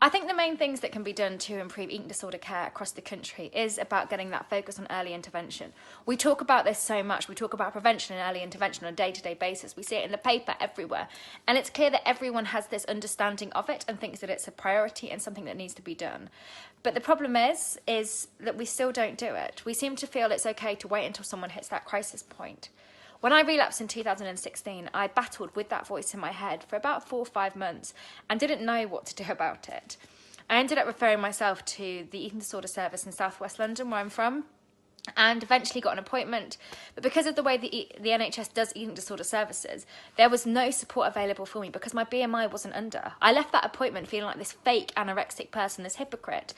I think the main things that can be done to improve eating disorder care across the country is about getting that focus on early intervention. We talk about this so much. We talk about prevention and early intervention on a day-to-day basis. We see it in the paper everywhere. And it's clear that everyone has this understanding of it and thinks that it's a priority and something that needs to be done. But the problem is that we still don't do it. We seem to feel it's okay to wait until someone hits that crisis point. When I relapsed in 2016, I battled with that voice in my head for about 4 or 5 months and didn't know what to do about it. I ended up referring myself to the eating disorder service in southwest London, where I'm from, and eventually got an appointment. But because of the way the NHS does eating disorder services, there was no support available for me because my BMI wasn't under. I left that appointment feeling like this fake anorexic person, this hypocrite.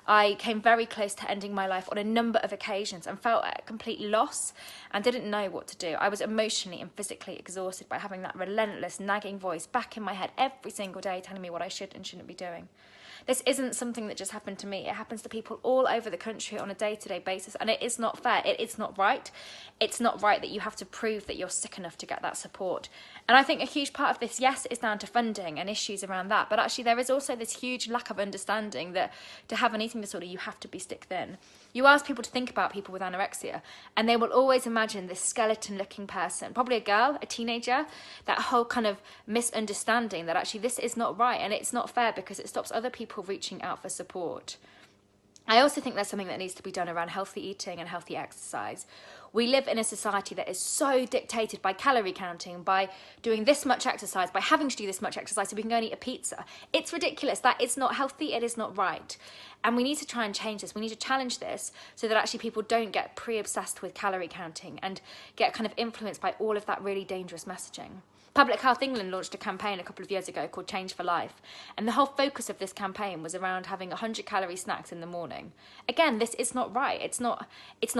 I came very close to ending my life on a number of occasions and felt at complete loss and didn't know what to do. I was emotionally and physically exhausted by having that relentless nagging voice back in my head every single day telling me what I should and shouldn't be doing. This isn't something that just happened to me. It happens to people all over the country on a day-to-day basis, and it is not fair. It is not right. It's not right that you have to prove that you're sick enough to get that support. And I think a huge part of this, yes, is down to funding and issues around that, but actually there is also this huge lack of understanding that to have an eating disorder, you have to be stick thin. You ask people to think about people with anorexia, and they will always imagine this skeleton-looking person, probably a girl, a teenager, that whole kind of misunderstanding that actually this is not right, and it's not fair because it stops other people reaching out for support. I also think there's something that needs to be done around healthy eating and healthy exercise. We live in a society that is so dictated by calorie counting, by doing this much exercise, by having to do this much exercise so we can go and eat a pizza. It's ridiculous. That is not healthy. It is not right. And we need to try and change this. We need to challenge this so that actually people don't get pre-obsessed with calorie counting and get kind of influenced by all of that really dangerous messaging. Public Health England launched a campaign a couple of years ago called Change for Life, and the whole focus of this campaign was around having 100-calorie snacks in the morning. Again, this is not right. It's not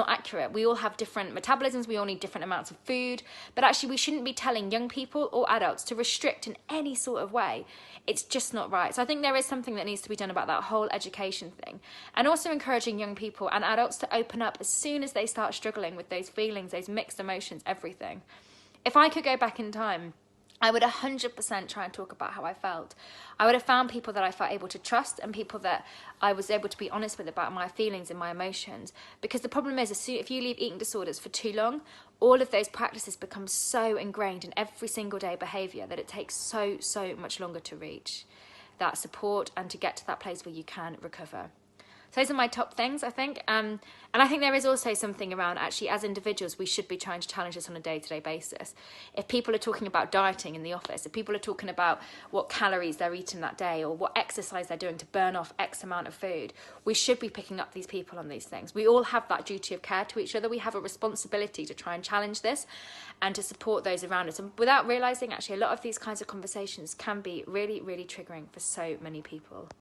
accurate. We all have different metabolisms, we all need different amounts of food, but actually we shouldn't be telling young people or adults to restrict in any sort of way. It's just not right. So I think there is something that needs to be done about that whole education thing, and also encouraging young people and adults to open up as soon as they start struggling with those feelings, those mixed emotions, everything. If I could go back in time, I would 100% try and talk about how I felt. I would have found people that I felt able to trust and people that I was able to be honest with about my feelings and my emotions. Because the problem is, if you leave eating disorders for too long, all of those practices become so ingrained in every single day behaviour that it takes so much longer to reach that support and to get to that place where you can recover. So those are my top things, I think. And I think there is also something around, actually, as individuals, we should be trying to challenge this on a day-to-day basis. If people are talking about dieting in the office, if people are talking about what calories they're eating that day or what exercise they're doing to burn off X amount of food, we should be picking up these people on these things. We all have that duty of care to each other. We have a responsibility to try and challenge this and to support those around us. And without realising, actually, a lot of these kinds of conversations can be really, really triggering for so many people.